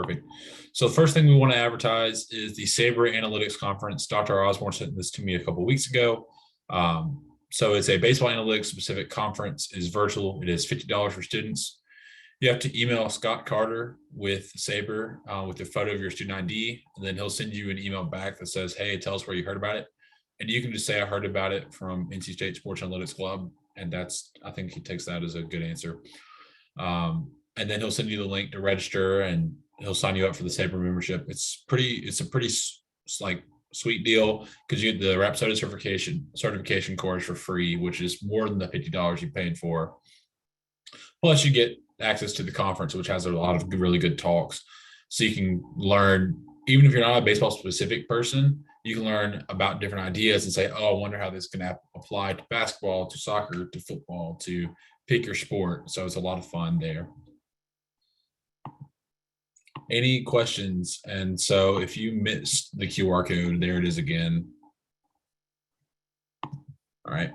Perfect. So the first thing we want to advertise is the Sabre Analytics Conference. Dr. Osborne sent this to me a couple of weeks ago. So it's a baseball analytics specific conference. It is virtual. It is $50 for students. You have to email Scott Carter with Sabre with a photo of your student ID, and then he'll send you an email back that says, hey, tell us where you heard about it. And you can just say, I heard about it from NC State Sports Analytics Club. And I think he takes that as a good answer. And then he'll send you the link to register, and he'll sign you up for the Sabre membership. It's a pretty like sweet deal because you get the Rapsoda certification course for free, which is more than the $50 you paid for. Plus, you get access to the conference, which has a lot of really good talks. So you can learn, even if you're not a baseball specific person, you can learn about different ideas and say, oh, I wonder how this can apply to basketball, to soccer, to football, to pick your sport. So it's a lot of fun there. Any questions? And so if you missed the QR code, there it is again. All right.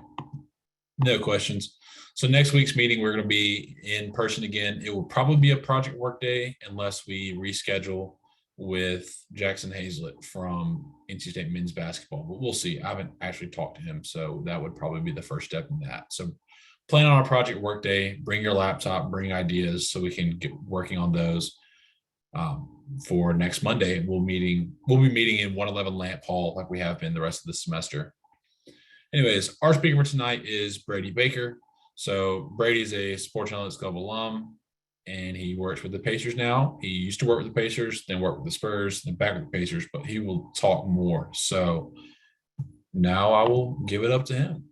No questions. So next week's meeting, we're going to be in person again. It will probably be a project work day unless we reschedule with Jackson Hazlett from NC State men's basketball, but we'll see. I haven't actually talked to him, so that would probably be the first step in that. So plan on a project work day, bring your laptop, bring ideas so we can get working on those. For next Monday, we'll be meeting in 111 Lamp Hall like we have been the rest of the semester. Anyways, our speaker for tonight is Brady Baker. So Brady's a Sports Analytics Club alum, and he works with the Pacers now. He used to work with the Pacers, then worked with the Spurs, then back with the Pacers, but he will talk more. So now I will give it up to him.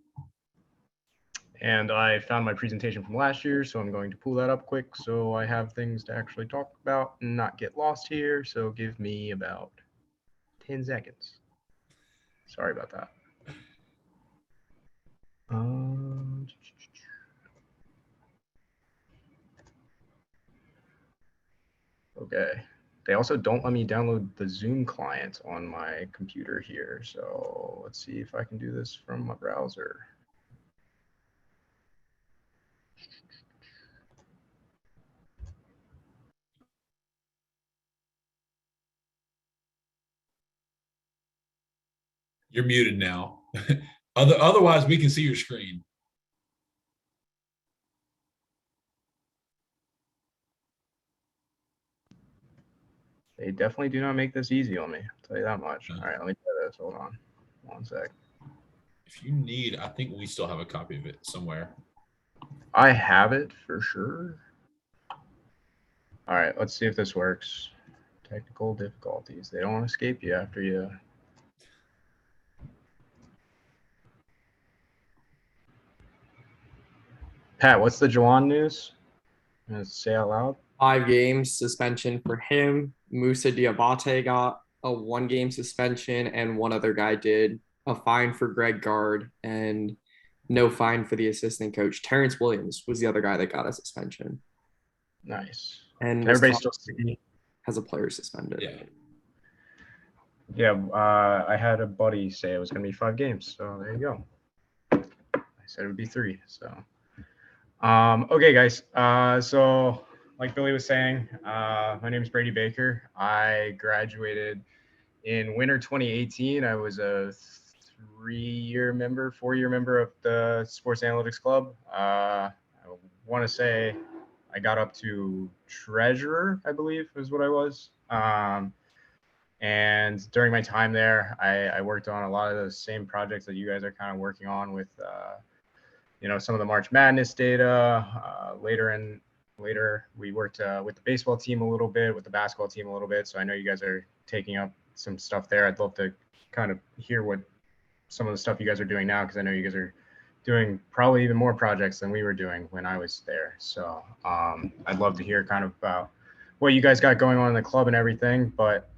And I found my presentation from last year, so I'm going to pull that up quick so I have things to actually talk about and not get lost here. So give me about 10 seconds. Sorry about that. Okay. They also don't let me download the Zoom client on my computer here. So let's see if I can do this from my browser. You're muted now. Otherwise, we can see your screen. They definitely do not make this easy on me. I'll tell you that much. All right, let me try this. Hold on. One sec. If you need, I think we still have a copy of it somewhere. I have it for sure. All right, let's see if this works. Technical difficulties. They don't escape you after you. Pat, what's the Jawan news? I'm gonna say out loud. 5 games suspension for him. Musa Diabate got a 1-game suspension, and one other guy did a fine for Greg Gard and no fine for the assistant coach. Terrence Williams was the other guy that got a suspension. Nice. And everybody still see? Has a player suspended. Yeah. I had a buddy say it was going to be 5 games. So there you go. I said it would be 3. So, okay, guys. So like Billy was saying, my name is Brady Baker. I graduated in winter 2018. I was a 4-year member of the Sports Analytics Club. I want to say I got up to treasurer, I believe is what I was. And during my time there, I worked on a lot of the same projects that you guys are kind of working on with, some of the March Madness data. Later, we worked with the baseball team a little bit, with the basketball team a little bit. So I know you guys are taking up some stuff there. I'd love to kind of hear what some of the stuff you guys are doing now, because I know you guys are doing probably even more projects than we were doing when I was there. So I'd love to hear kind of about what you guys got going on in the club and everything. But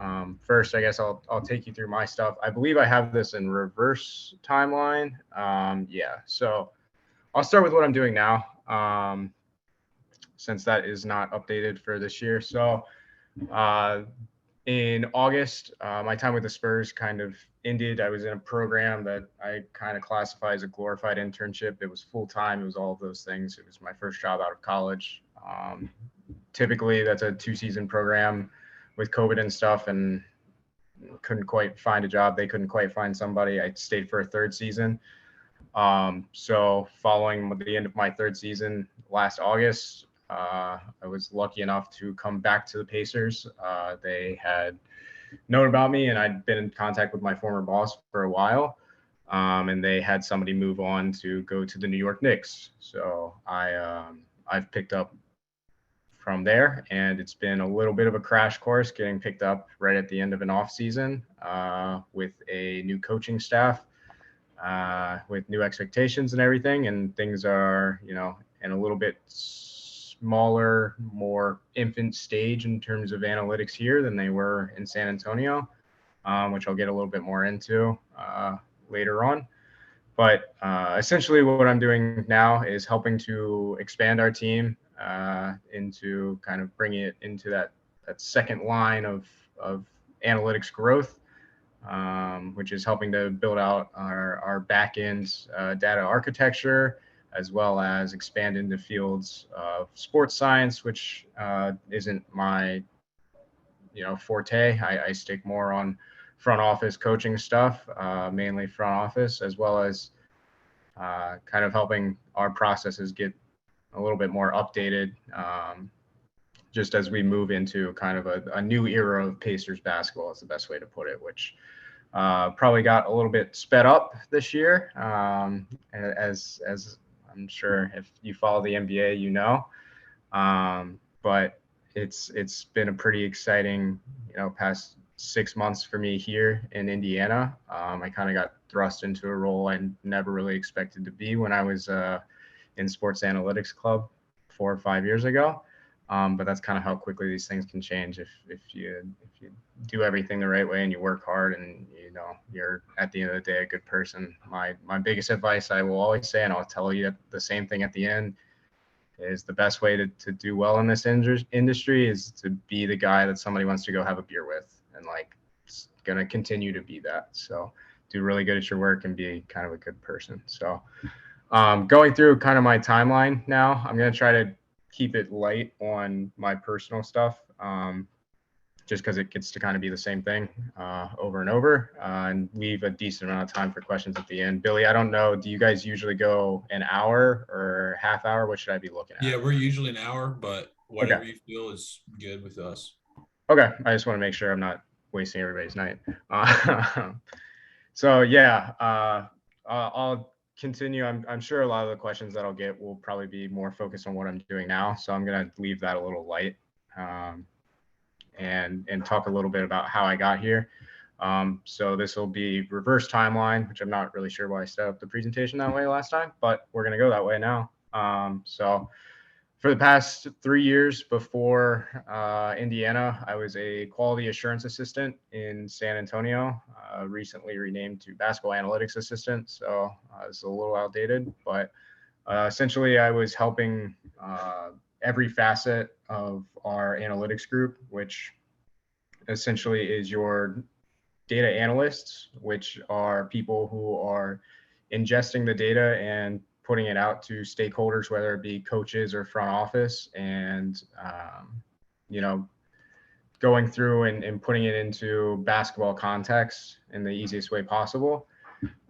first, I guess I'll take you through my stuff. I believe I have this in reverse timeline. Yeah, so I'll start with what I'm doing now, since that is not updated for this year. So in August, my time with the Spurs kind of ended. I was in a program that I kind of classify as a glorified internship. It was full-time. It was all of those things. It was my first job out of college. Typically, that's a 2-season program with COVID and stuff, and couldn't quite find a job. They couldn't quite find somebody. I stayed for a third season. So following the end of my third season last August, I was lucky enough to come back to the Pacers. They had known about me, and I'd been in contact with my former boss for a while. And they had somebody move on to go to the New York Knicks. So I've picked up from there, and it's been a little bit of a crash course getting picked up right at the end of an off season with a new coaching staff, with new expectations and everything. And things are, in a little bit smaller, more infant stage in terms of analytics here than they were in San Antonio, which I'll get a little bit more into later on. But essentially what I'm doing now is helping to expand our team into kind of bringing it into that second line of analytics growth, which is helping to build out our back end data architecture, as well as expand into fields of sports science, which isn't my forte. I stick more on front office coaching stuff, mainly front office, as well as kind of helping our processes get a little bit more updated, just as we move into kind of a new era of Pacers basketball is the best way to put it, which probably got a little bit sped up this year, as I'm sure if you follow the NBA, but it's been a pretty exciting, past 6 months for me here in Indiana. I kind of got thrust into a role I never really expected to be when I was in sports analytics club 4 or 5 years ago. But that's kind of how quickly these things can change if you do everything the right way and you work hard and you're at the end of the day a good person. My biggest advice I will always say, and I'll tell you the same thing at the end, is the best way to do well in this industry is to be the guy that somebody wants to go have a beer with, and it's gonna continue to be that. So do really good at your work and be kind of a good person. So going through kind of my timeline now, I'm gonna try to keep it light on my personal stuff, just because it gets to kind of be the same thing over and over, and leave a decent amount of time for questions at the end. Billy, I don't know, do you guys usually go an hour or half hour? What should I be looking at? Yeah, we're usually an hour, but whatever you feel is good with us. Okay, I just want to make sure I'm not wasting everybody's night. So yeah, I'll continue. I'm sure a lot of the questions that I'll get will probably be more focused on what I'm doing now. So I'm gonna leave that a little light, and talk a little bit about how I got here. So this will be reverse timeline, which I'm not really sure why I set up the presentation that way last time, but we're gonna go that way now. So for the past 3 years before Indiana, I was a quality assurance assistant in San Antonio, recently renamed to basketball analytics assistant. So it's a little outdated, but essentially I was helping every facet of our analytics group, which essentially is your data analysts, which are people who are ingesting the data and putting it out to stakeholders, whether it be coaches or front office, and going through and putting it into basketball context in the easiest way possible.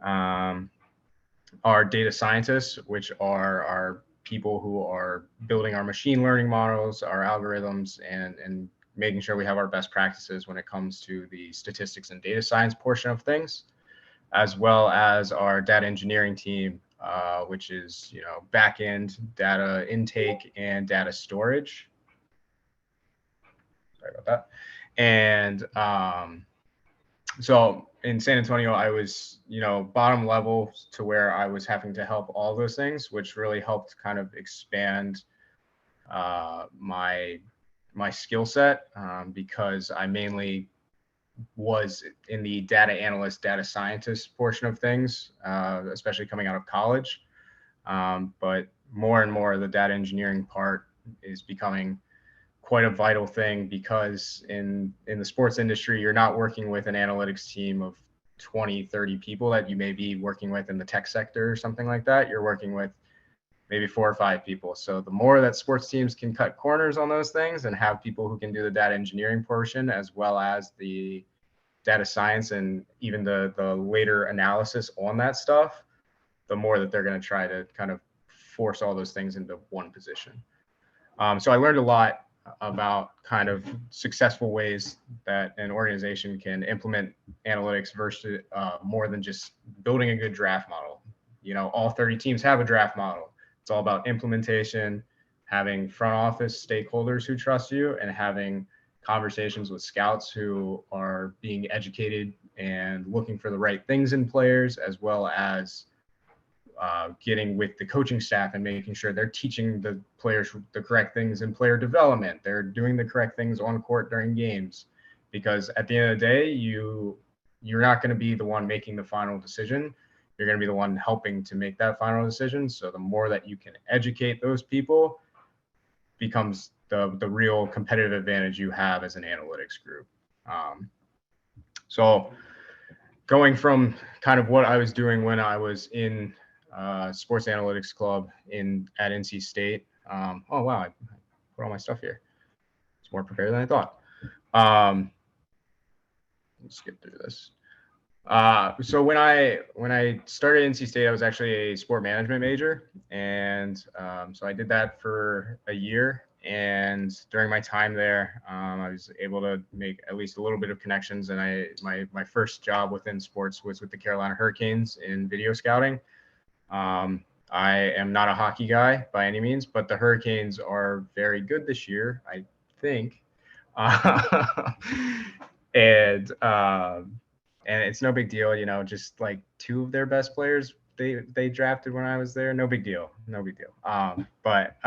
Our data scientists, which are our people who are building our machine learning models, our algorithms, and making sure we have our best practices when it comes to the statistics and data science portion of things, as well as our data engineering team, which is back-end data intake and data storage. Sorry about that. And so in San Antonio, I was bottom level to where I was having to help all those things, which really helped kind of expand my skill set, because I mainly was in the data analyst, data scientist portion of things, especially coming out of college. But more and more, the data engineering part is becoming quite a vital thing, because in the sports industry, you're not working with an analytics team of 20, 30 people that you may be working with in the tech sector or something like that. You're working with maybe 4 or 5 people. So the more that sports teams can cut corners on those things and have people who can do the data engineering portion, as well as the data science and even the later analysis on that stuff, the more that they're going to try to kind of force all those things into one position. So I learned a lot about kind of successful ways that an organization can implement analytics versus more than just building a good draft model. You know, all 30 teams have a draft model. It's all about implementation, having front office stakeholders who trust you, and having conversations with scouts who are being educated and looking for the right things in players, as well as getting with the coaching staff and making sure they're teaching the players the correct things in player development. They're doing the correct things on court during games, because at the end of the day, you're not going to be the one making the final decision. You're going to be the one helping to make that final decision. So the more that you can educate those people becomes the real competitive advantage you have as an analytics group. So going from kind of what I was doing when I was in sports analytics club at NC State. Oh wow, I put all my stuff here. It's more prepared than I thought. Let's skip through this. So when I started NC State, I was actually a sport management major, and so I did that for a year. And during my time there, I was able to make at least a little bit of connections. And my first job within sports was with the Carolina Hurricanes in video scouting. I am not a hockey guy by any means, but the Hurricanes are very good this year, I think. And it's no big deal, you know, just like 2 of their best players they drafted when I was there. No big deal. But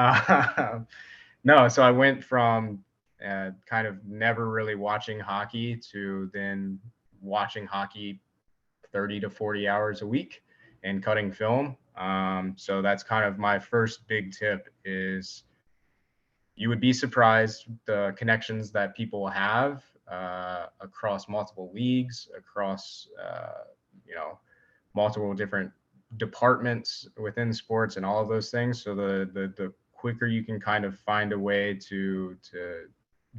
no, so I went from kind of never really watching hockey to then watching hockey 30 to 40 hours a week and cutting film. So that's kind of my first big tip is you would be surprised the connections that people have across multiple leagues, across, multiple different departments within sports and all of those things. So the quicker you can kind of find a way to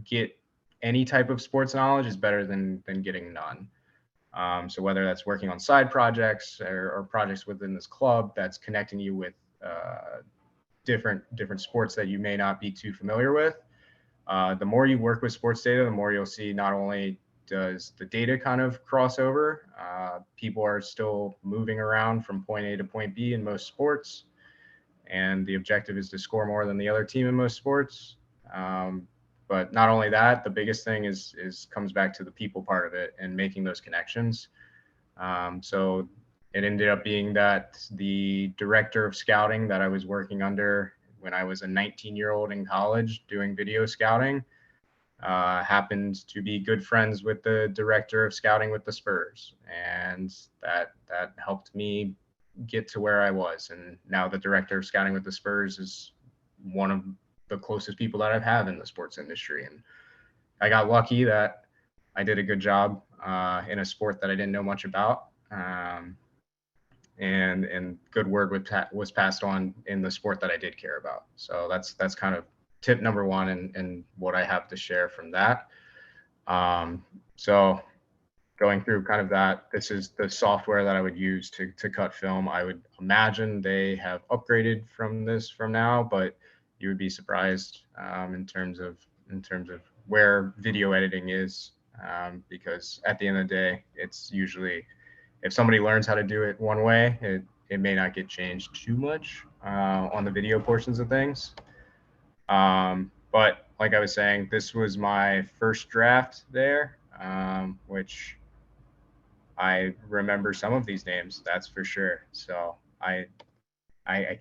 get any type of sports knowledge is better than getting none. So whether that's working on side projects or projects within this club that's connecting you with different sports that you may not be too familiar with, the more you work with sports data, the more you'll see not only does the data kind of cross over, people are still moving around from point A to point B in most sports, and the objective is to score more than the other team in most sports. But not only that, the biggest thing is comes back to the people part of it and making those connections. So it ended up being that the director of scouting that I was working under when I was a 19-year-old in college doing video scouting happened to be good friends with the director of scouting with the Spurs. And that helped me get to where I was. And now the director of scouting with the Spurs is one of the closest people that I've had in the sports industry. And I got lucky that I did a good job in a sport that I didn't know much about. And good word was passed on in the sport that I did care about. So that's kind of tip number one and what I have to share from that. So going through kind of that, this is the software that I would use to cut film. I would imagine they have upgraded from now, but you would be surprised in terms of where video editing is, because at the end of the day, it's usually if somebody learns how to do it one way, it may not get changed too much on the video portions of things. But like I was saying, this was my first draft there, which I remember some of these names, that's for sure. So I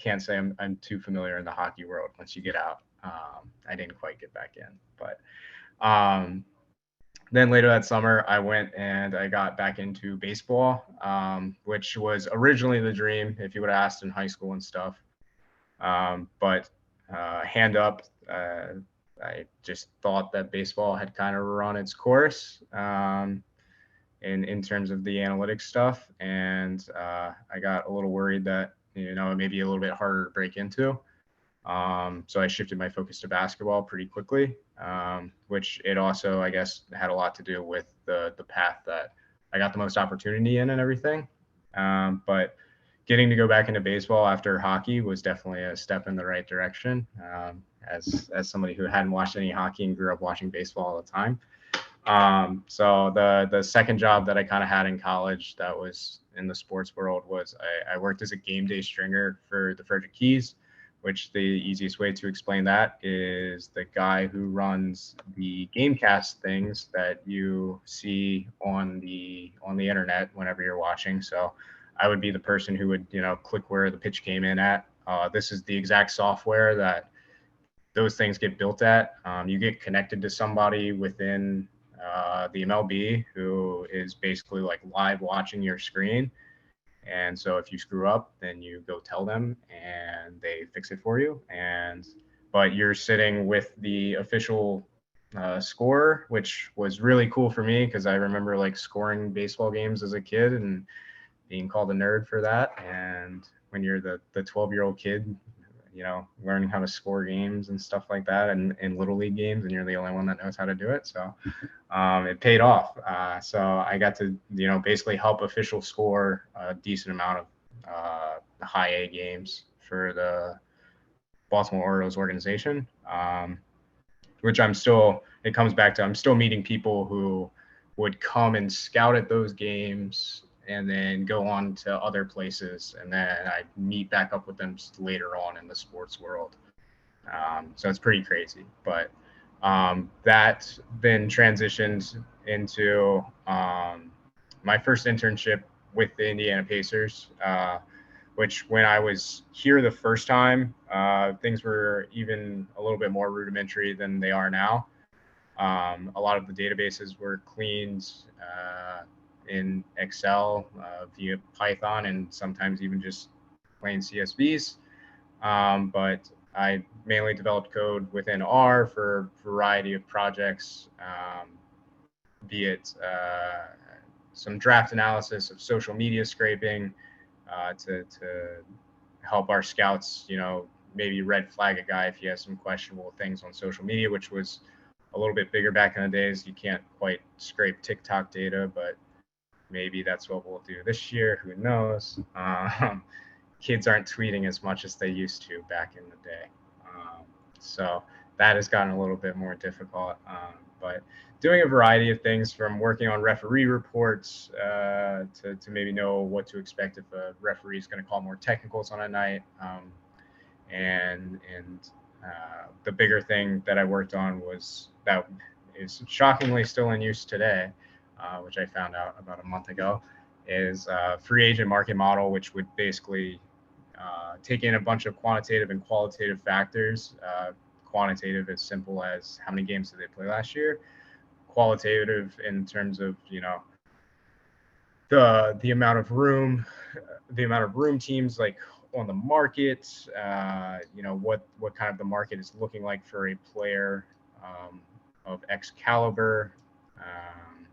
can't say I'm too familiar in the hockey world once you get out. I didn't quite get back in, but then later that summer, I went and I got back into baseball, which was originally the dream if you would have asked in high school and stuff. But hand up, I just thought that baseball had kind of run its course in terms of the analytics stuff. And I got a little worried that maybe a little bit harder to break into. So I shifted my focus to basketball pretty quickly, which it also, I guess, had a lot to do with the path that I got the most opportunity in and everything. But getting to go back into baseball after hockey was definitely a step in the right direction. As somebody who hadn't watched any hockey and grew up watching baseball all the time. So the second job that I kind of had in college that was in the sports world was I worked as a game day stringer for the Frederick Keys, which the easiest way to explain that is the guy who runs the Gamecast things that you see on the internet whenever you're watching. So I would be the person who would, click where the pitch came in at. This is the exact software that those things get built at. You get connected to somebody within the MLB who is basically like live watching your screen. And so if you screw up, then you go tell them and they fix it for you. But you're sitting with the official scorer, which was really cool for me because I remember like scoring baseball games as a kid and being called a nerd for that. And when you're the 12-year-old kid, learning how to score games and stuff like that and in little league games, and you're the only one that knows how to do it. So it paid off. So I got to, basically help official score a decent amount of high A games for the Baltimore Orioles organization, which it comes back to, I'm still meeting people who would come and scout at those games and then go on to other places. And then I meet back up with them later on in the sports world. So it's pretty crazy, but that then transitioned into my first internship with the Indiana Pacers, which when I was here the first time, things were even a little bit more rudimentary than they are now. A lot of the databases were cleaned in Excel via Python and sometimes even just plain CSVs. But I mainly developed code within R for a variety of projects, be it some draft analysis of social media scraping to help our scouts, maybe red flag a guy if he has some questionable things on social media, which was a little bit bigger back in the days. You can't quite scrape TikTok data, but maybe that's what we'll do this year. Who knows? Kids aren't tweeting as much as they used to back in the day. So that has gotten a little bit more difficult. But doing a variety of things from working on referee reports to maybe know what to expect if a referee is going to call more technicals on a night. And the bigger thing that I worked on was that is shockingly still in use today, which I found out about a month ago, is a free agent market model, which would basically take in a bunch of quantitative and qualitative factors. Quantitative as simple as how many games did they play last year. Qualitative in terms of the amount of room teams like on the market. What kind of the market is looking like for a player of X caliber.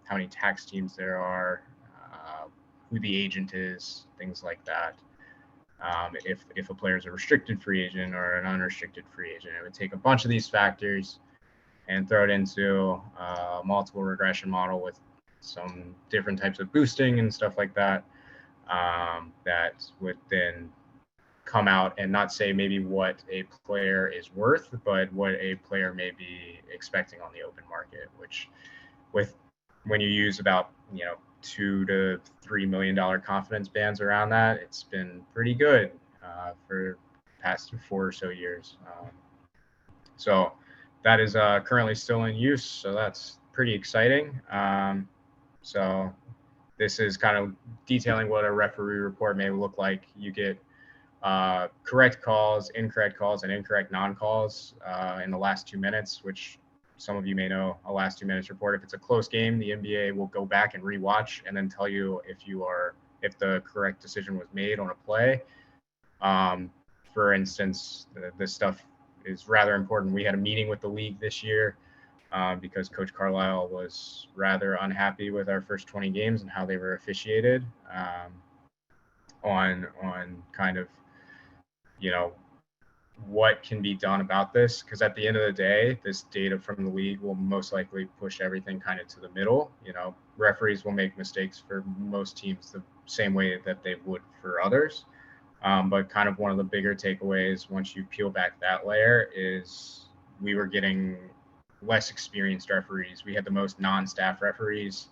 How many tax teams there are. Who the agent is. Things like that. If a player is a restricted free agent or an unrestricted free agent, it would take a bunch of these factors and throw it into a multiple regression model with some different types of boosting and stuff like that, that would then come out and not say maybe what a player is worth, but what a player may be expecting on the open market, which when you use about, $2 to $3 million confidence bands around that, it's been pretty good for the past 4 or so years. So that is currently still in use. So that's pretty exciting. So this is kind of detailing what a referee report may look like. You get correct calls, incorrect calls, and incorrect non-calls in the last 2 minutes, which some of you may know a last 2 minutes report. If it's a close game, the NBA will go back and rewatch and then tell you if the correct decision was made on a play. For instance, this stuff is rather important. We had a meeting with the league this year because Coach Carlisle was rather unhappy with our first 20 games and how they were officiated on kind of you know, what can be done about this, because at the end of the day, this data from the league will most likely push everything kind of to the middle. You know, referees will make mistakes for most teams the same way that they would for others. But kind of one of the bigger takeaways once you peel back that layer is we were getting less experienced referees. We had the most non-staff referees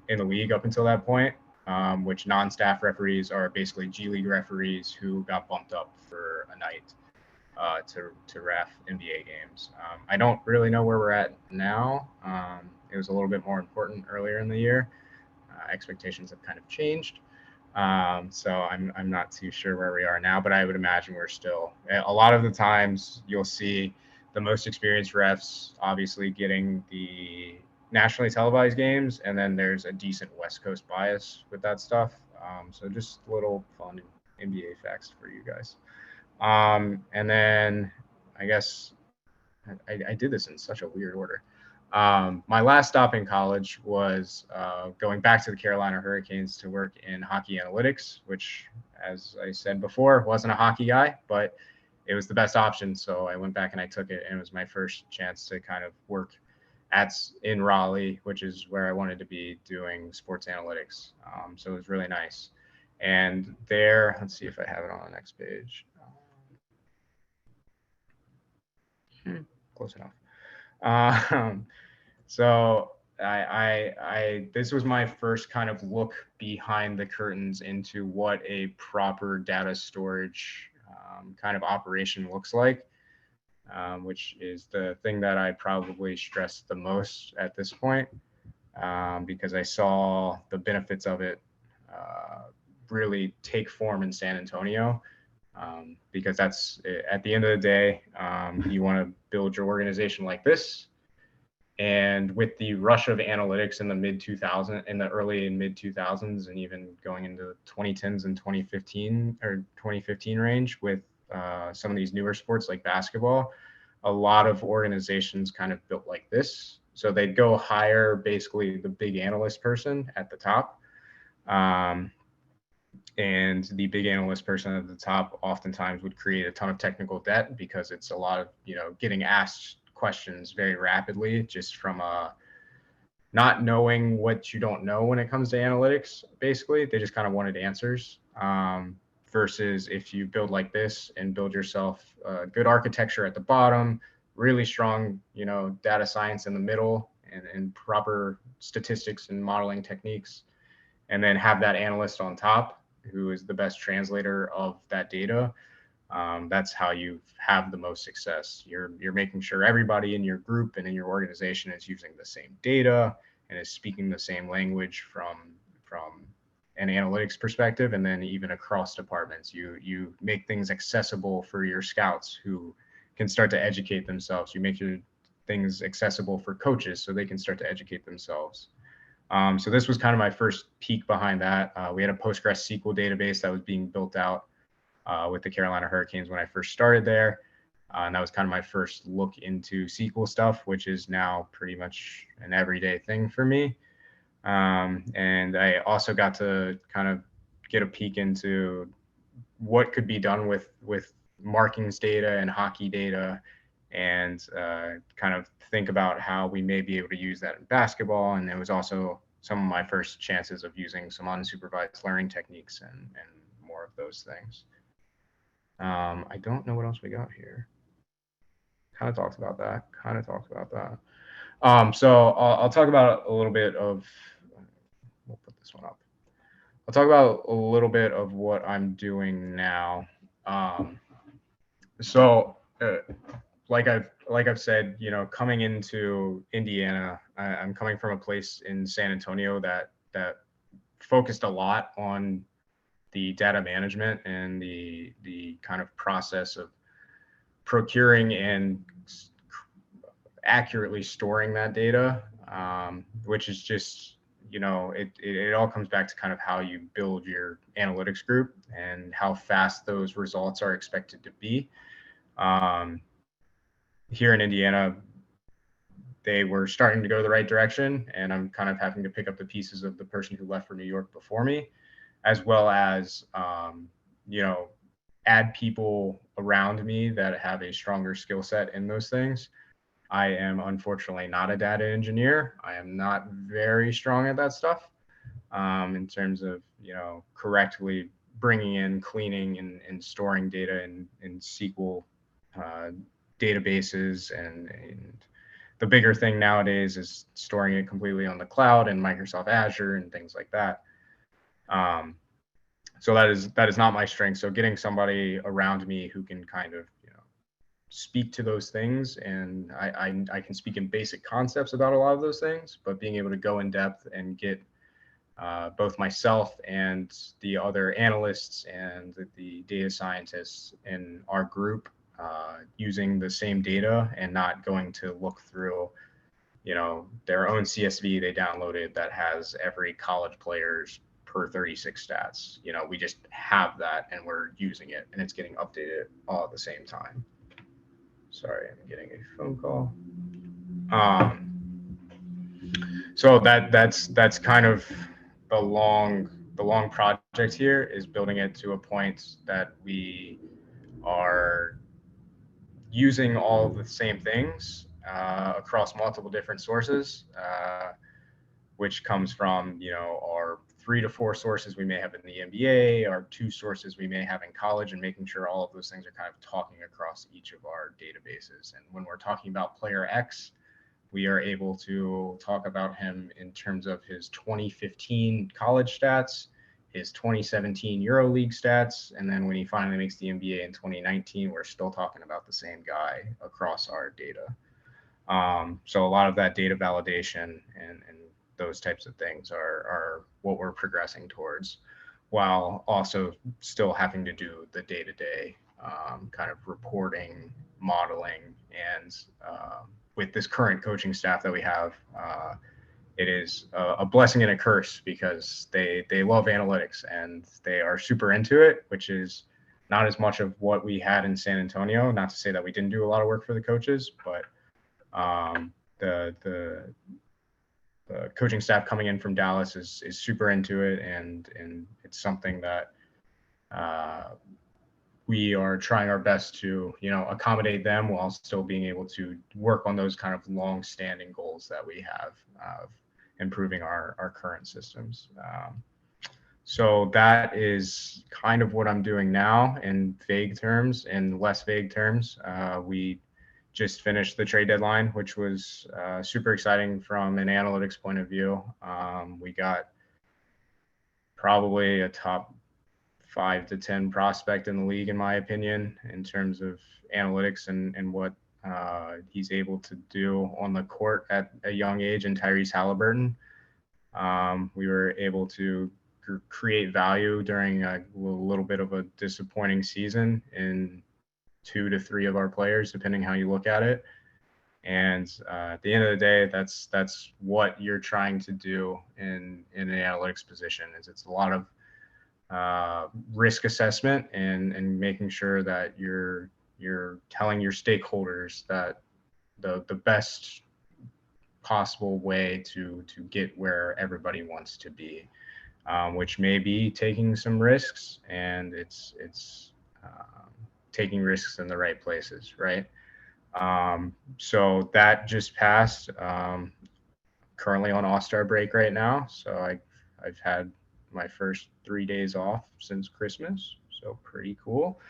in the league up until that point, which non-staff referees are basically G League referees who got bumped up for a night to ref NBA games. I don't really know where we're at now. It was a little bit more important earlier in the year. Expectations have kind of changed. So I'm not too sure where we are now, but I would imagine we're still, a lot of the times you'll see the most experienced refs obviously getting the nationally televised games, and then there's a decent West Coast bias with that stuff. So just little fun NBA facts for you guys. And then I guess I did this in such a weird order. My last stop in college was going back to the Carolina Hurricanes to work in hockey analytics, which, as I said before, wasn't a hockey guy, but it was the best option. So I went back and I took it, and it was my first chance to kind of work in Raleigh, which is where I wanted to be doing sports analytics. So it was really nice. And there, let's see if I have it on the next page. Close enough. So this was my first kind of look behind the curtains into what a proper data storage kind of operation looks like, which is the thing that I probably stressed the most at this point, because I saw the benefits of it really take form in San Antonio. Because that's, at the end of the day, you want to build your organization like this. And with the rush of analytics in the early and mid 2000s, and even going into 2010s and 2015 or 2015 range with some of these newer sports like basketball, a lot of organizations kind of built like this. So they'd go hire basically the big analyst person at the top. And the big analyst person at the top oftentimes would create a ton of technical debt, because it's a lot of, getting asked questions very rapidly, just from not knowing what you don't know when it comes to analytics. Basically, they just kind of wanted answers. Versus if you build like this and build yourself good architecture at the bottom, really strong, data science in the middle, and proper statistics and modeling techniques, and then have that analyst on top who is the best translator of that data. That's how you have the most success. You're making sure everybody in your group and in your organization is using the same data and is speaking the same language from an analytics perspective, and then even across departments. You make things accessible for your scouts who can start to educate themselves. You make your things accessible for coaches so they can start to educate themselves. So this was kind of my first peek behind that. We had a PostgreSQL database that was being built out with the Carolina Hurricanes when I first started there. And that was kind of my first look into SQL stuff, which is now pretty much an everyday thing for me. And I also got to kind of get a peek into what could be done with markings data and hockey data, and kind of think about how we may be able to use that in basketball. And it was also some of my first chances of using some unsupervised learning techniques and more of those things. I don't know what else we got here. Kind of talked about that. So I'll talk about a little bit of, we'll put this one up. I'll talk about a little bit of what I'm doing now. Like I've said, coming into Indiana, I'm coming from a place in San Antonio that focused a lot on the data management and the kind of process of procuring and accurately storing that data, which is just, it all comes back to kind of how you build your analytics group and how fast those results are expected to be. Here in Indiana, they were starting to go the right direction, and I'm kind of having to pick up the pieces of the person who left for New York before me, as well as, add people around me that have a stronger skill set in those things. I am unfortunately not a data engineer. I am not very strong at that stuff in terms of, correctly bringing in, cleaning, and storing data in SQL databases. And the bigger thing nowadays is storing it completely on the cloud and Microsoft Azure and things like that. So that is not my strength. So getting somebody around me who can kind of, speak to those things, and I can speak in basic concepts about a lot of those things, but being able to go in depth and get both myself and the other analysts and the data scientists in our group using the same data and not going to look through, their own CSV they downloaded that has every college player's per 36 stats. We just have that and we're using it and it's getting updated all at the same time. Sorry, I'm getting a phone call. So that's kind of the long project here, is building it to a point that we are using all of the same things across multiple different sources, which comes from, our 3 to 4 sources we may have in the NBA, our 2 sources we may have in college, and making sure all of those things are kind of talking across each of our databases. And when we're talking about player X, we are able to talk about him in terms of his 2015 college stats, his 2017 EuroLeague stats, and then when he finally makes the NBA in 2019, we're still talking about the same guy across our data. So a lot of that data validation and those types of things are what we're progressing towards, while also still having to do the day-to-day kind of reporting, modeling, and with this current coaching staff that we have, it is a blessing and a curse, because they love analytics and they are super into it, which is not as much of what we had in San Antonio. Not to say that we didn't do a lot of work for the coaches, but the coaching staff coming in from Dallas is super into it, and it's something that we are trying our best to, accommodate them while still being able to work on those kind of long-standing goals that we have of improving our current systems. So that is kind of what I'm doing now in vague terms. In less vague terms, we just finished the trade deadline, which was super exciting from an analytics point of view. We got probably a top 5 to 10 prospect in the league, in my opinion, in terms of analytics and what he's able to do on the court at a young age, in Tyrese Halliburton. We were able to create value during a little bit of a disappointing season in 2 to 3 of our players, depending how you look at it. And at the end of the day, that's what you're trying to do in an analytics position. Is it's a lot of risk assessment and making sure that you're telling your stakeholders that the best possible way to get where everybody wants to be, which may be taking some risks, and it's taking risks in the right places, right? So that just passed. Currently on All-Star break right now, so I've had my first 3 days off since Christmas, so pretty cool.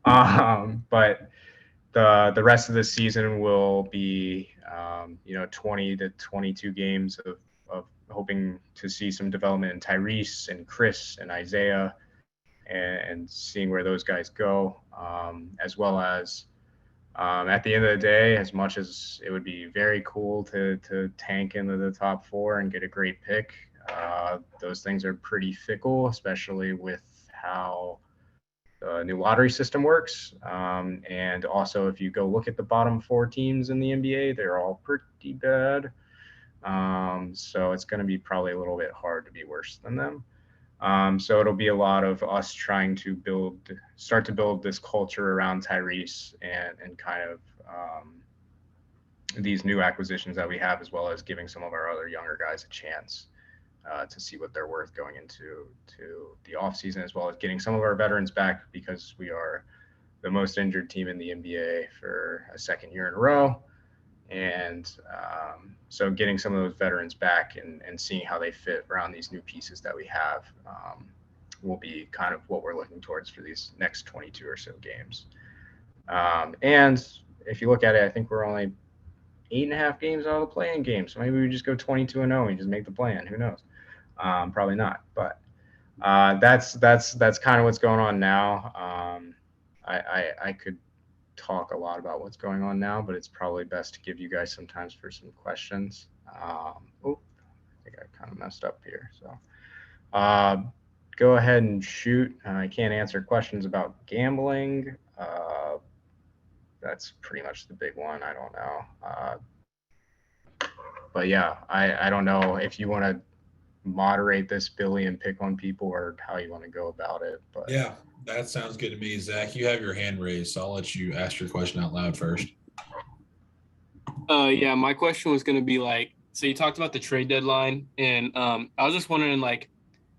But the rest of the season will be 20 to 22 games of hoping to see some development in Tyrese and Chris and Isaiah, and seeing where those guys go, as well as at the end of the day, as much as it would be very cool to tank into the top 4 and get a great pick, those things are pretty fickle, especially with how the new lottery system works. And also, if you go look at the bottom 4 teams in the NBA, they're all pretty bad. So it's going to be probably a little bit hard to be worse than them. So it'll be a lot of us trying to start to build this culture around Tyrese and kind of these new acquisitions that we have, as well as giving some of our other younger guys a chance. to see what they're worth going into the offseason, as well as getting some of our veterans back, because we are the most injured team in the NBA for a second year in a row. And so getting some of those veterans back and seeing how they fit around these new pieces that we have will be kind of what we're looking towards for these next 22 or so games. And if you look at it, I think we're only 8.5 games out of the play-in game. So maybe we just go 22-0 and just make the play-in. Who knows? Probably not. But that's kind of what's going on now. I could talk a lot about what's going on now, but it's probably best to give you guys some time for some questions. I think I kind of messed up here. So go ahead and shoot. I can't answer questions about gambling. That's pretty much the big one. I don't know. But yeah, I don't know if you want to moderate this, Billy, and pick on people, or how you want to go about it. But yeah, that sounds good to me. Zach, you have your hand raised, so I'll let you ask your question out loud first. Yeah, my question was going to be like, so you talked about the trade deadline, and I was just wondering, like,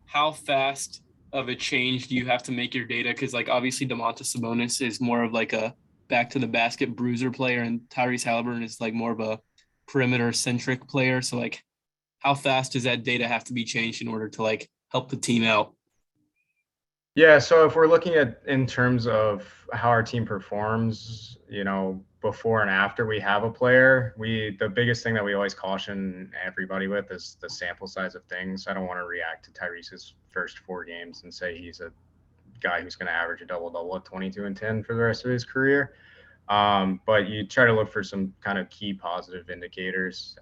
how fast of a change do you have to make your data? Because, like, obviously Domantas Sabonis is more of like a back to the basket bruiser player, and Tyrese Halliburton is like more of a perimeter centric player. So, like, how fast does that data have to be changed in order to like help the team out? yeah, so if we're looking at in terms of how our team performs, before and after we have a player, the biggest thing that we always caution everybody with is the sample size of things. I don't want to react to Tyrese's first 4 games and say he's a guy who's going to average a double-double at 22 and 10 for the rest of his career. But you try to look for some kind of key positive indicators.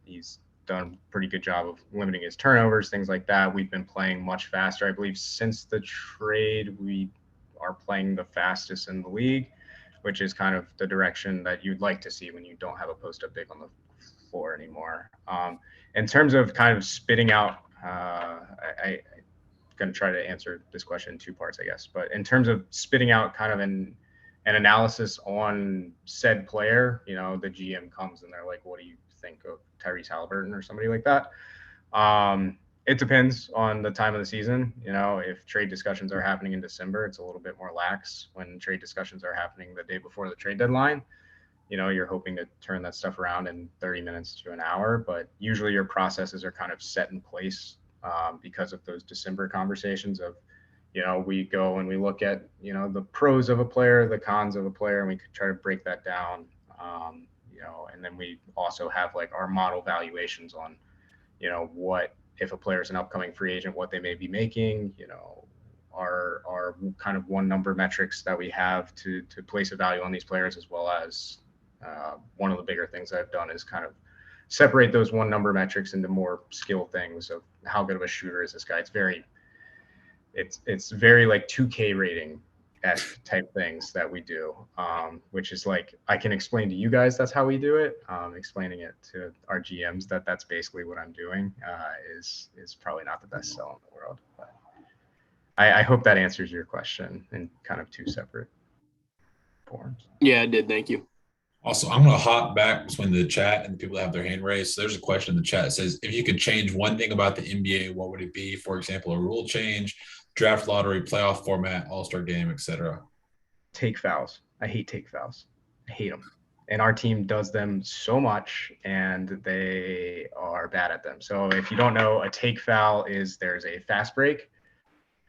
He's done a pretty good job of limiting his turnovers, things like that. We've been playing much faster. I believe since the trade, we are playing the fastest in the league, which is kind of the direction that you'd like to see when you don't have a post-up big on the floor anymore. In terms of kind of spitting out, I'm going to try to answer this question in 2 parts, I guess. But in terms of spitting out kind of an analysis on said player, the GM comes and they're like, what do you think of Tyrese Halliburton or somebody like that? It depends on the time of the season. If trade discussions are happening in December, it's a little bit more lax. When trade discussions are happening the day before the trade deadline, you're hoping to turn that stuff around in 30 minutes to an hour, but usually your processes are kind of set in place because of those December conversations of, we go and we look at, the pros of a player, the cons of a player, and we could try to break that down. And then we also have like our model valuations on, what if a player is an upcoming free agent, what they may be making, our kind of 1 number metrics that we have to place a value on these players, as well as one of the bigger things I've done is kind of separate those 1 number metrics into more skill things of how good of a shooter is this guy. It's very like 2K rating type things that we do, which is like, I can explain to you guys that's how we do it. Explaining it to our GMs that's basically what I'm doing is probably not the best sell in the world. But I hope that answers your question in kind of 2 separate forms. Yeah, it did. Thank you. Also, I'm going to hop back between the chat and the people that have their hand raised. So there's a question in the chat that says, if you could change one thing about the NBA, what would it be? For example, a rule change, draft lottery, playoff format, all-star game, etc. Take fouls. I hate take fouls. I hate them. And our team does them so much, and they are bad at them. So if you don't know, a take foul is there's a fast break,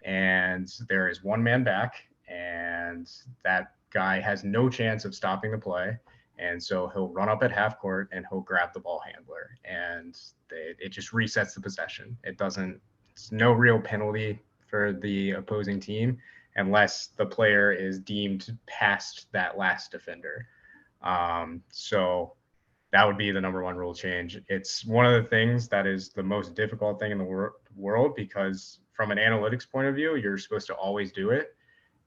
and there is 1 man back, and that guy has no chance of stopping the play. And so he'll run up at half court and he'll grab the ball handler, and it just resets the possession. It's no real penalty for the opposing team unless the player is deemed past that last defender. So that would be the number 1 rule change. It's one of the things that is the most difficult thing in the world, because from an analytics point of view, you're supposed to always do it.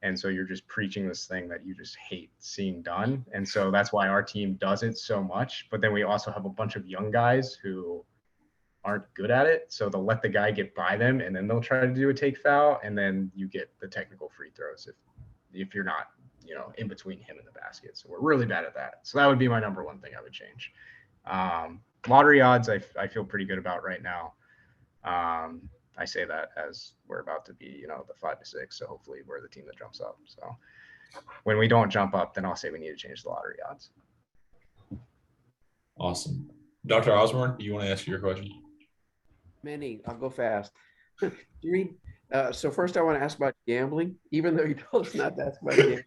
And so you're just preaching this thing that you just hate seeing done. And so that's why our team does it so much. But then we also have a bunch of young guys who aren't good at it. So they'll let the guy get by them, and then they'll try to do a take foul. And then you get the technical free throws if you're not, in between him and the basket. So we're really bad at that. So that would be my number 1 thing I would change. Lottery odds, I feel pretty good about right now. I say that as we're about to be, the 5-6. So hopefully we're the team that jumps up. So when we don't jump up, then I'll say we need to change the lottery odds. Awesome. Dr. Osborne, do you want to ask your question? Many. I'll go fast. Do you read? So first, I want to ask about gambling, even though you told us not to ask about gambling.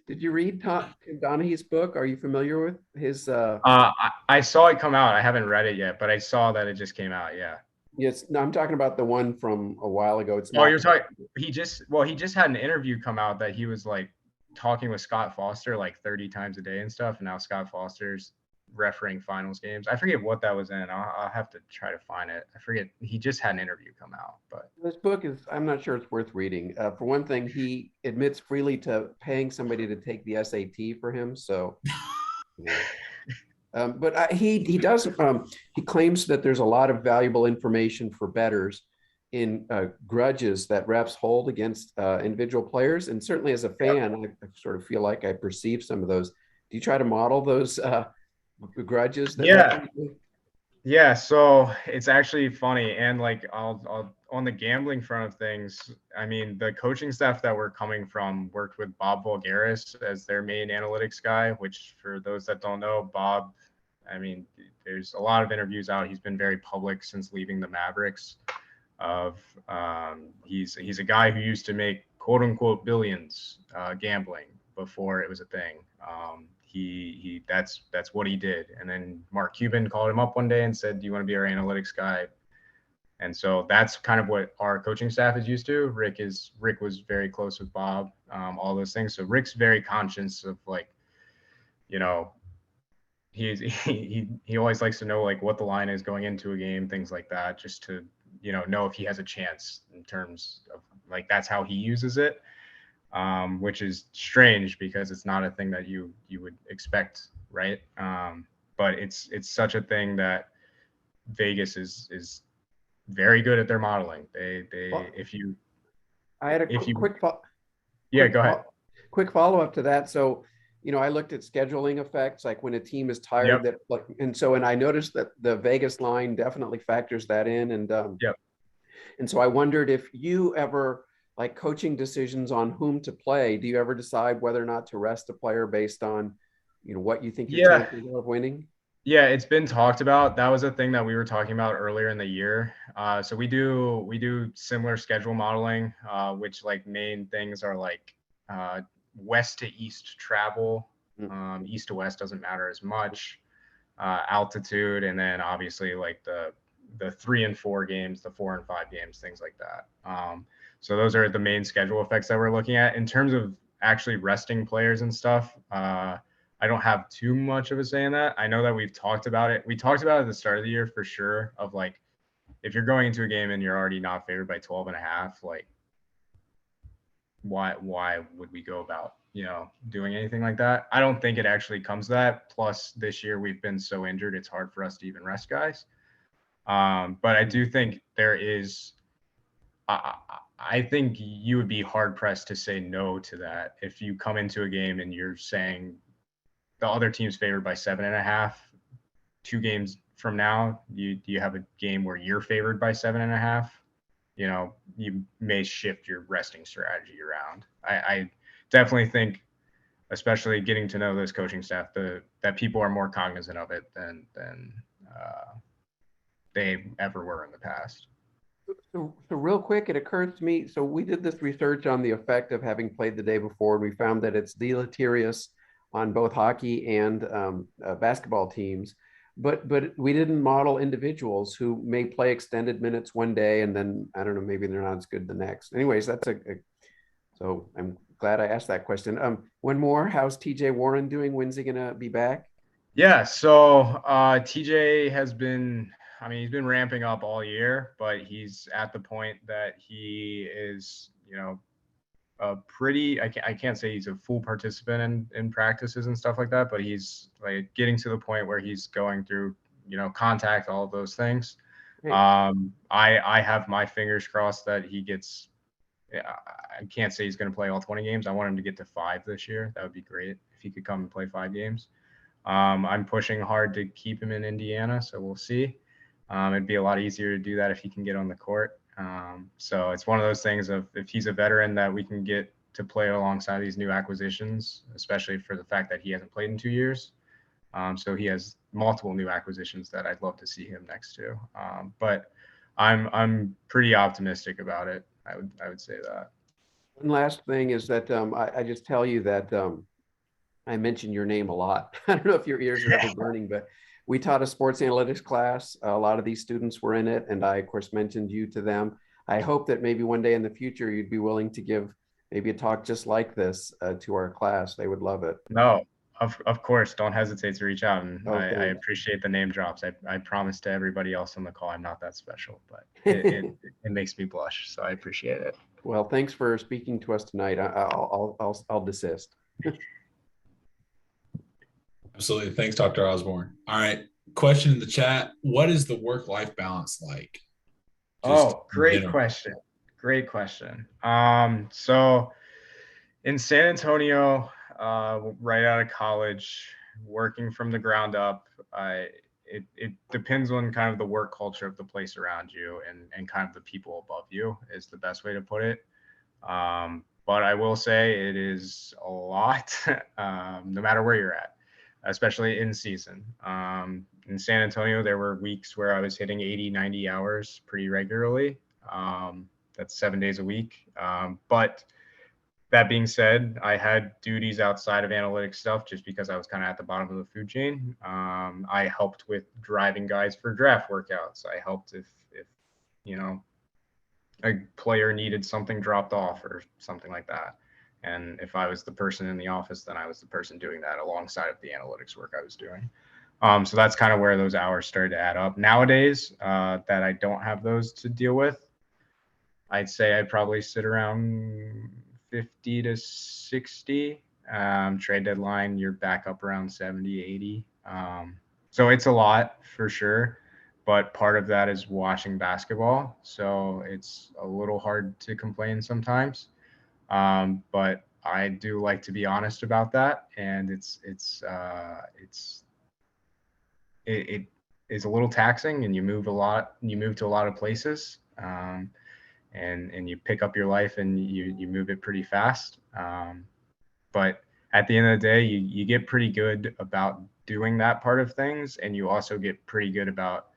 Did you read Tim Donaghy's book? Are you familiar with his? I saw it come out. I haven't read it yet, but I saw that it just came out. Yeah. Yes. No, I'm talking about the one from a while ago. It's Oh, not. you're talking. He just had an interview come out that he was like talking with Scott Foster like 30 times a day and stuff, and now Scott Foster's refereeing finals games. I forget what that was in. I'll have to try to find it. I forget. He just had an interview come out, but This book is, I'm not sure it's worth reading. For one thing, he admits freely to paying somebody to take the SAT for him. So, but he does, he claims that there's a lot of valuable information for bettors in grudges that refs hold against individual players. And certainly as a fan, I sort of feel like I perceive some of those. Do you try to model those grudges? Yeah, so it's actually funny, and like I'll on the gambling front of things, I mean the coaching staff that we're coming from worked with Bob Bulgaris as their main analytics guy, which for those that don't know, Bob, I mean there's a lot of interviews out. He's been very public since leaving the Mavericks. He's a guy who used to make quote unquote billions gambling before it was a thing. That's what he did. And then Mark Cuban called him up one day and said, "Do you want to be our analytics guy?" And so that's kind of what our coaching staff is used to. Rick was very close with Bob, all those things. So Rick's very conscious of like, he always likes to know like what the line is going into a game, things like that, just to know if he has a chance in terms of like that's how he uses it. Which is strange because it's not a thing that you would expect, right? But it's such a thing that Vegas is very good at their modeling. I had Go ahead. Quick follow up to that. So, I looked at scheduling effects, like when a team is tired. Yep. And I noticed that the Vegas line definitely factors that in. And yep. And so I wondered if you ever, like coaching decisions on whom to play, do you ever decide whether or not to rest a player based on, what you think your chances are of winning? Yeah, it's been talked about. That was a thing that we were talking about earlier in the year. So we do similar schedule modeling, which like main things are like west to east travel, east to west doesn't matter as much, altitude, and then obviously like the 3 and 4 games, the 4 and 5 games, things like that. So those are the main schedule effects that we're looking at. In terms of actually resting players and stuff, I don't have too much of a say in that. I know that we've talked about it. We talked about it at the start of the year for sure, of like, if you're going into a game and you're already not favored by 12.5, like why would we go about, doing anything like that? I don't think it actually comes to that. Plus this year we've been so injured, it's hard for us to even rest guys. But I do think there is, I think you would be hard pressed to say no to that. If you come into a game and you're saying the other team's favored by 7.5, 2 games from now, you have a game where you're favored by 7.5, you may shift your resting strategy around. I definitely think, especially getting to know this coaching staff, that people are more cognizant of it than they ever were in the past. So real quick, it occurs to me, so we did this research on the effect of having played the day before, and we found that it's deleterious on both hockey and basketball teams, but we didn't model individuals who may play extended minutes one day and then, I don't know, maybe they're not as good the next. Anyways, so I'm glad I asked that question. One more, how's TJ Warren doing? When's he gonna be back? Yeah, so TJ has been, he's been ramping up all year, but he's at the point that he is, I can't say he's a full participant in practices and stuff like that, but he's like getting to the point where he's going through, contact, all of those things. Right. I have my fingers crossed that he gets, I can't say he's going to play all 20 games. I want him to get to 5 this year. That would be great if he could come and play 5 games. I'm pushing hard to keep him in Indiana, so we'll see. It'd be a lot easier to do that if he can get on the court. So it's one of those things of if he's a veteran that we can get to play alongside these new acquisitions, especially for the fact that he hasn't played in 2 years. So he has multiple new acquisitions that I'd love to see him next to. But I'm pretty optimistic about it. I would say that. One last thing is that I just tell you that I mention your name a lot. I don't know if your ears are ever burning, but we taught a sports analytics class. A lot of these students were in it, and I, of course, mentioned you to them. I hope that maybe one day in the future you'd be willing to give maybe a talk just like this to our class. They would love it. No, of course, don't hesitate to reach out, and Okay. I appreciate the name drops. I promise to everybody else on the call I'm not that special, but it makes me blush, so I appreciate it. Well, thanks for speaking to us tonight. I'll desist. Absolutely. Thanks, Dr. Osborne. All right. Question in the chat. What is the work-life balance like? Great question. Great question. So in San Antonio, right out of college, working from the ground up, it depends on kind of the work culture of the place around you and kind of the people above you is the best way to put it. But I will say it is a lot, no matter where you're at, especially in season. In San Antonio, there were weeks where I was hitting 80, 90 hours pretty regularly. That's 7 days a week. But that being said, I had duties outside of analytics stuff just because I was kind of at the bottom of the food chain. I helped with driving guys for draft workouts. I helped if a player needed something dropped off or something like that. And if I was the person in the office, then I was the person doing that alongside of the analytics work I was doing. So that's kind of where those hours started to add up. Nowadays, that I don't have those to deal with, I'd say I probably sit around 50 to 60. Trade deadline, you're back up around 70, 80. So it's a lot for sure. But part of that is watching basketball. So it's a little hard to complain sometimes. But I do like to be honest about that. And it is a little taxing, and you move to a lot of places. And you pick up your life and you move it pretty fast. But at the end of the day, you get pretty good about doing that part of things. And you also get pretty good about,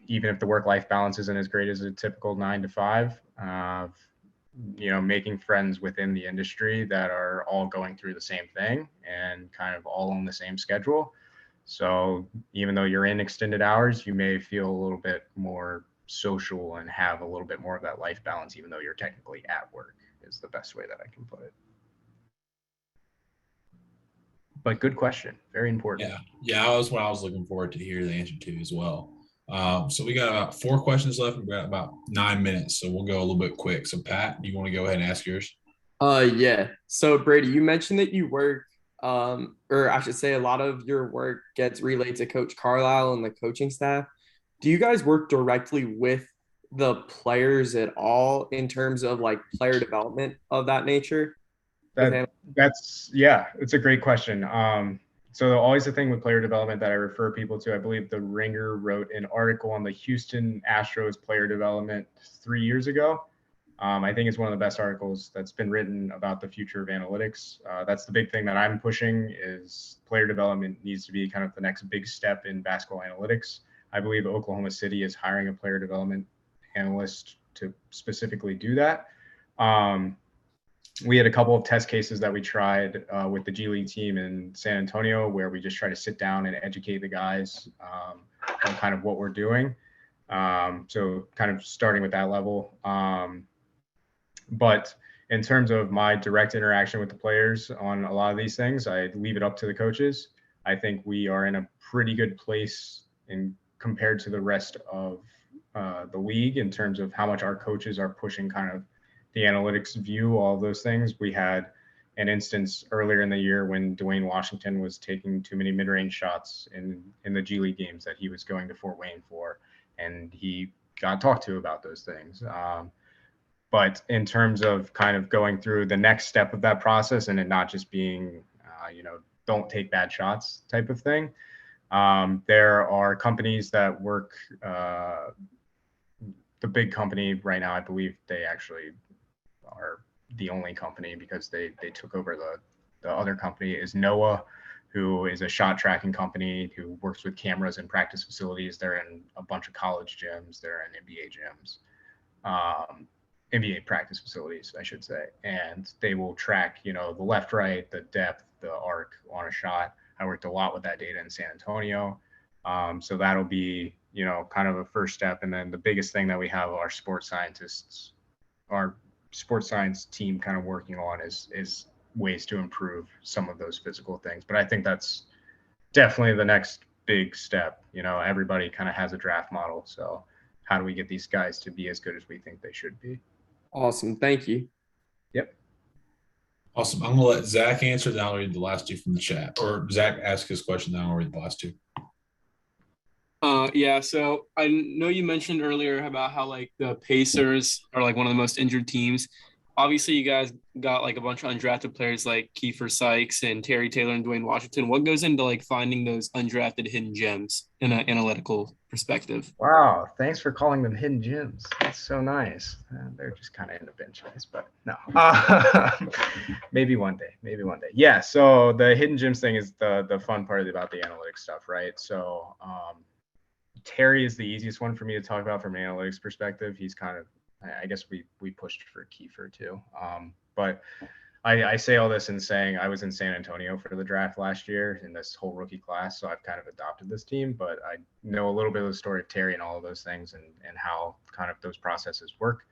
even if the work-life balance isn't as great as a typical 9 to 5, making friends within the industry that are all going through the same thing and kind of all on the same schedule. So even though you're in extended hours, you may feel a little bit more social and have a little bit more of that life balance, even though you're technically at work, is the best way that I can put it. But good question. Very important. Yeah. That was what I was looking forward to hear the answer to as well. So we got about 4 questions left. We've got about 9 minutes, so we'll go a little bit quick. So Pat, do you want to go ahead and ask yours? Yeah. So Brady, you mentioned that you work, or I should say a lot of your work gets relayed to Coach Carlisle and the coaching staff. Do you guys work directly with the players at all in terms of like player development of that nature? It's a great question. So always the thing with player development that I refer people to, I believe the Ringer wrote an article on the Houston Astros player development 3 years ago. I think it's one of the best articles that's been written about the future of analytics. That's the big thing that I'm pushing is player development needs to be kind of the next big step in basketball analytics. I believe Oklahoma City is hiring a player development analyst to specifically do that. We had a couple of test cases that we tried with the G League team in San Antonio, where we just try to sit down and educate the guys on kind of what we're doing. So kind of starting with that level. But in terms of my direct interaction with the players on a lot of these things, I leave it up to the coaches. I think we are in a pretty good place compared to the rest of the league in terms of how much our coaches are pushing kind of the analytics view, all of those things. We had an instance earlier in the year when Dwayne Washington was taking too many mid-range shots in the G League games that he was going to Fort Wayne for, and he got talked to about those things. But in terms of kind of going through the next step of that process and it not just being, don't take bad shots type of thing, There are companies that work, the big company right now, I believe they actually are the only company because they took over the other company is NOAA, who is a shot tracking company who works with cameras in practice facilities. They're in a bunch of college gyms. They're in NBA gyms, NBA practice facilities, I should say. And they will track, the left, right, the depth, the arc on a shot. I worked a lot with that data in San Antonio. So that'll be, kind of a first step. And then the biggest thing that we have our sports science team kind of working on is ways to improve some of those physical things. But I think that's definitely the next big step. Everybody kind of has a draft model. So how do we get these guys to be as good as we think they should be? Awesome. Thank you. Yep. Awesome. I'm going to let Zach answer, then I'll read the last two from the chat. Or Zach ask his question, then I'll read the last two. Yeah, so I know you mentioned earlier about how like the Pacers are like one of the most injured teams. Obviously, you guys got like a bunch of undrafted players like Kiefer Sykes and Terry Taylor and Dwayne Washington. What goes into like finding those undrafted hidden gems in an analytical perspective? Wow. Thanks for calling them hidden gems. That's so nice. They're just kind of in the bench guys, but no. Maybe one day. Yeah. So the hidden gems thing is the fun part about the analytics stuff, right? So Terry is the easiest one for me to talk about from an analytics perspective. He's kind of, I guess we pushed for Kiefer too. But I say all this in saying I was in San Antonio for the draft last year in this whole rookie class. So I've kind of adopted this team, but I know a little bit of the story of Terry and all of those things and how kind of those processes work.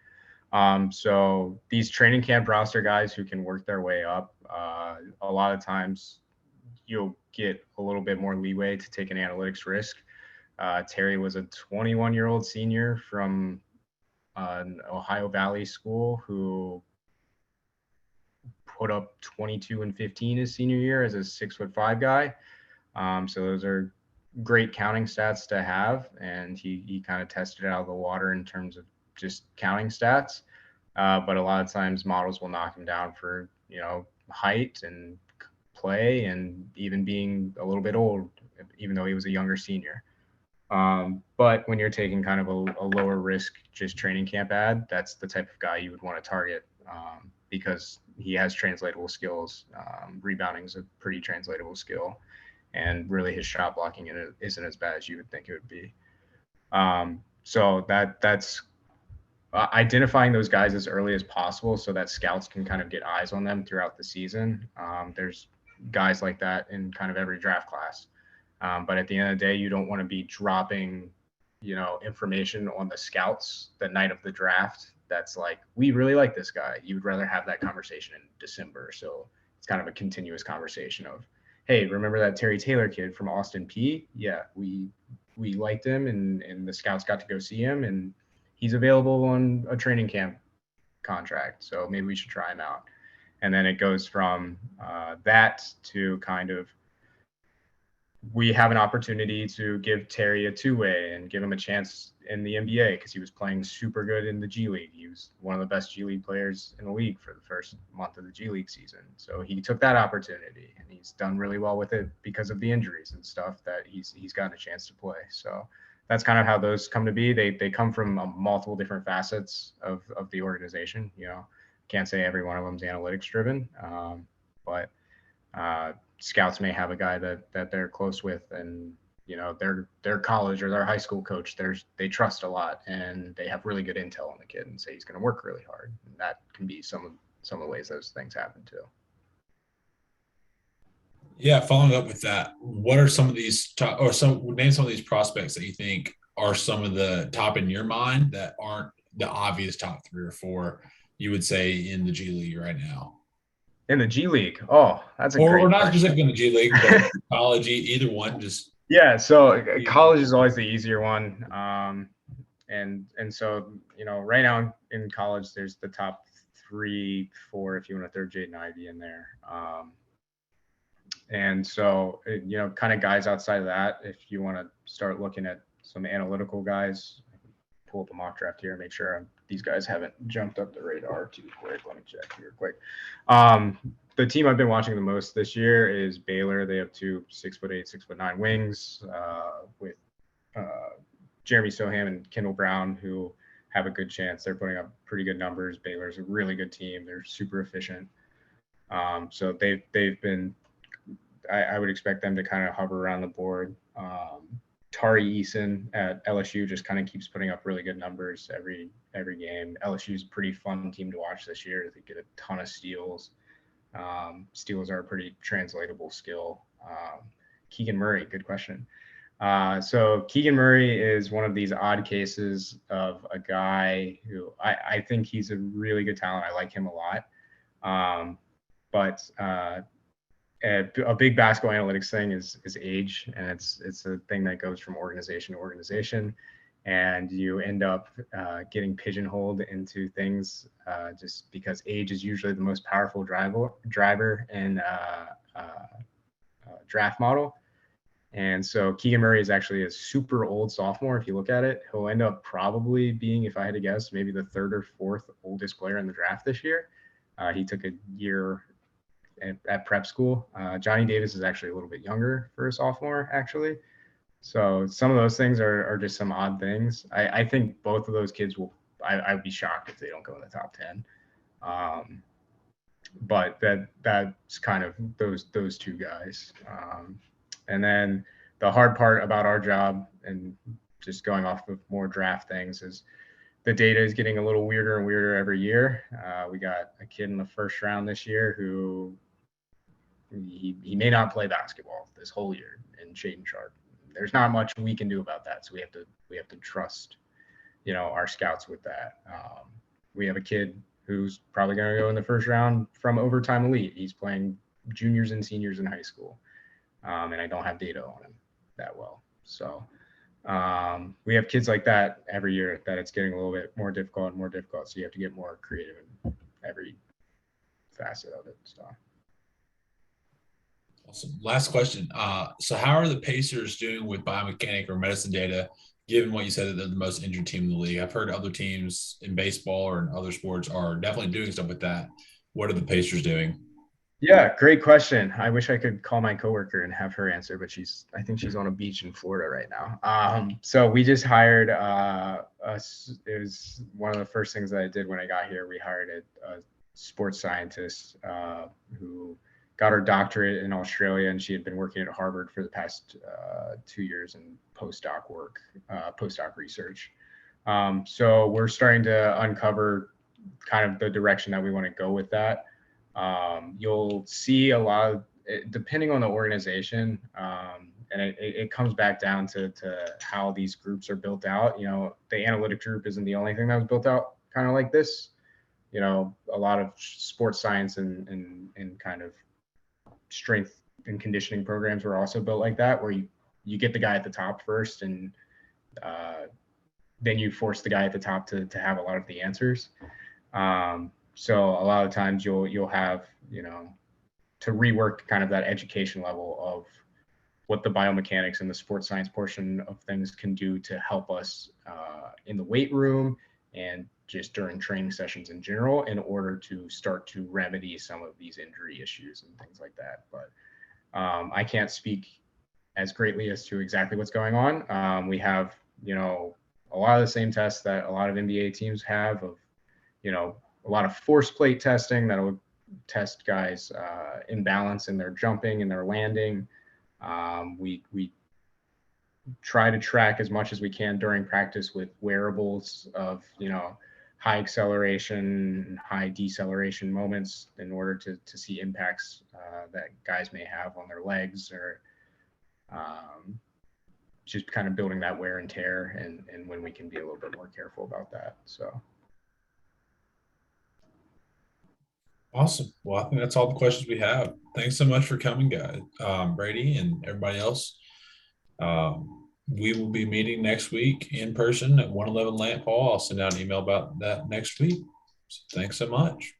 So these training camp roster guys who can work their way up, a lot of times you'll get a little bit more leeway to take an analytics risk. Terry was a 21-year-old senior from an Ohio Valley school who put up 22 and 15 his senior year as a 6'5" guy. So those are great counting stats to have. And he kind of tested it out of the water in terms of just counting stats. But a lot of times models will knock him down for, height and play and even being a little bit old, even though he was a younger senior. But when you're taking kind of a lower risk, just training camp ad, that's the type of guy you would want to target because he has translatable skills. Rebounding is a pretty translatable skill, and really his shot blocking isn't as bad as you would think it would be. So that's identifying those guys as early as possible so that scouts can kind of get eyes on them throughout the season. There's guys like that in kind of every draft class. But at the end of the day, you don't want to be dropping, information on the scouts the night of the draft. That's like, we really like this guy. You would rather have that conversation in December. So it's kind of a continuous conversation of, hey, remember that Terry Taylor kid from Austin P? Yeah, we liked him and the scouts got to go see him and he's available on a training camp contract. So maybe we should try him out. And then it goes from that to kind of, we have an opportunity to give Terry a two-way and give him a chance in the NBA because he was playing super good in the G League. He was one of the best G League players in the league for the first month of the G League season. So he took that opportunity and he's done really well with it because of the injuries and stuff that he's gotten a chance to play. So that's kind of how those come to be. They come from multiple different facets of the organization. Can't say every one of them is analytics driven, but scouts may have a guy that they're close with and their college or their high school coach they trust a lot and they have really good intel on the kid and say he's going to work really hard, and that can be some of the ways those things happen too. Yeah, following up with that, what are some of these name some of these prospects that you think are some of the top in your mind that aren't the obvious top 3 or 4 you would say in the G League right now? In the G League? Oh, that's a great or not question. specifically in the G League, but college, either one. Just so college is always the easier one. And so right now in college, there's the top 3, 4 if you want to throw Jaden Ivey in there. And so kind of guys outside of that, if you want to start looking at some analytical guys, I can pull up a mock draft here and make sure these guys haven't jumped up the radar too quick. Let me check here quick. the team I've been watching the most this year is Baylor. They have 2 6'8", 6'9" wings with Jeremy Soham and Kendall Brown, who have a good chance. They're putting up pretty good numbers. Baylor's a really good team. They're super efficient. So they've been. I would expect them to kind of hover around the board. Tari Eason at LSU just kind of keeps putting up really good numbers every game. LSU's a pretty fun team to watch this year. They get a ton of steals. Steals are a pretty translatable skill. Keegan Murray, good question. So Keegan Murray is one of these odd cases of a guy who I think he's a really good talent. I like him a lot. But a big basketball analytics thing is age, and it's a thing that goes from organization to organization, and you end up getting pigeonholed into things just because age is usually the most powerful driver in draft model. And so Keegan Murray is actually a super old sophomore. If you look at it, he'll end up probably being, if I had to guess, maybe the 3rd or 4th oldest player in the draft this year. He took a year at prep school. Johnny Davis is actually a little bit younger for a sophomore, actually. So some of those things are just some odd things. I think both of those kids will. I would be shocked if they don't go in the top 10. But that's kind of those two guys. And then the hard part about our job, and just going off of more draft things, is the data is getting a little weirder and weirder every year. We got a kid in the first round this year who he may not play basketball this whole year in Shaden Sharp. There's not much we can do about that. So we have to trust, our scouts with that. We have a kid who's probably going to go in the first round from Overtime Elite. He's playing juniors and seniors in high school. And I don't have data on him that well. So we have kids like that every year that it's getting a little bit more difficult and more difficult. So you have to get more creative in every facet of it. So. Awesome. Last question. So how are the Pacers doing with biomechanic or medicine data, given what you said that they're the most injured team in the league? I've heard other teams in baseball or in other sports are definitely doing stuff with that. What are the Pacers doing? Yeah, great question. I wish I could call my coworker and have her answer, but I think she's on a beach in Florida right now. So we just hired it was one of the first things that I did when I got here. We hired a sports scientist who got her doctorate in Australia, and she had been working at Harvard for the past 2 years in postdoc research. So we're starting to uncover kind of the direction that we want to go with that. You'll see a lot of, depending on the organization, and it comes back down to how these groups are built out. The analytic group isn't the only thing that was built out kind of like this. A lot of sports science and kind of strength and conditioning programs were also built like that, where you get the guy at the top first, and then you force the guy at the top to have a lot of the answers. So a lot of times you'll have, to rework kind of that education level of what the biomechanics and the sports science portion of things can do to help us in the weight room and just during training sessions in general, in order to start to remedy some of these injury issues and things like that. But I can't speak as greatly as to exactly what's going on. We have, a lot of the same tests that a lot of NBA teams have, of, a lot of force plate testing that will test guys' imbalance in their jumping and their landing. We try to track as much as we can during practice with wearables of, high acceleration and high deceleration moments, in order to see impacts that guys may have on their legs, or just kind of building that wear and tear, and when we can be a little bit more careful about that. So. Awesome. Well, I think that's all the questions we have. Thanks so much for coming, guys. Brady and everybody else. We will be meeting next week in person at 111 Lamp Hall. I'll send out an email about that next week. So thanks so much.